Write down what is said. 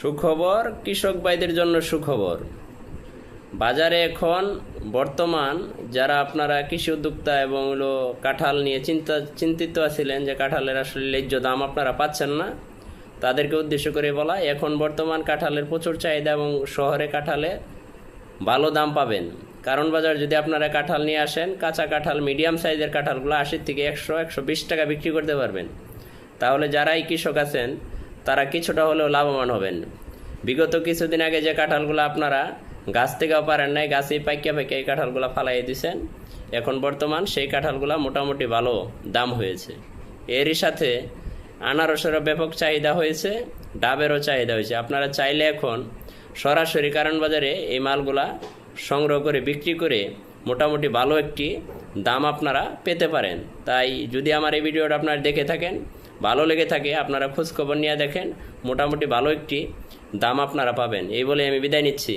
সুখবর, কৃষক ভাইদের জন্য সুখবর। বাজারে এখন বর্তমান যারা আপনারা কৃষি উদ্যোক্তা এবং হলো কাঁঠাল নিয়ে চিন্তিত আছিলেন যে কাঁঠালের আসলে ন্যায্য দাম আপনারা পাচ্ছেন না, তাদেরকে উদ্দেশ্য করে বলা, এখন বর্তমান কাঁঠালের প্রচুর চাহিদা এবং শহরে কাঁঠালে ভালো দাম পাবেন। কারণ বাজার যদি আপনারা কাঁঠাল নিয়ে আসেন, কাঁচা কাঁঠাল মিডিয়াম সাইজের কাঁঠালগুলো 80 থেকে 100-120 টাকা বিক্রি করতে পারবেন। তাহলে যারাই কৃষক আছেন তারা কিছুটা হলেও লাভবান হবেন। বিগত কিছুদিন আগে যে কাঁঠালগুলো আপনারা গাছ থেকেও পারেন নাই, গাছেই পাইকা এই কাঁঠালগুলো ফালাই দিয়েছেন, এখন বর্তমান সেই কাঁঠালগুলো মোটামুটি ভালো দাম হয়েছে। এরই সাথে আনারসেরও ব্যাপক চাহিদা হয়েছে, ডাবেরও চাহিদা হয়েছে। আপনারা চাইলে এখন সরাসরি কারণ বাজারে এই মালগুলা সংগ্রহ করে বিক্রি করে মোটামুটি ভালো একটি দাম আপনারা পেতে পারেন। তাই যদি আমার এই ভিডিওটা আপনারা দেখে থাকেন, ভালো লেগে থাকে, আপনারা খোঁজখবর নিয়ে দেখেন, মোটামুটি ভালো একটি দাম আপনারা পাবেন। এই বলে আমি বিদায় নিচ্ছি।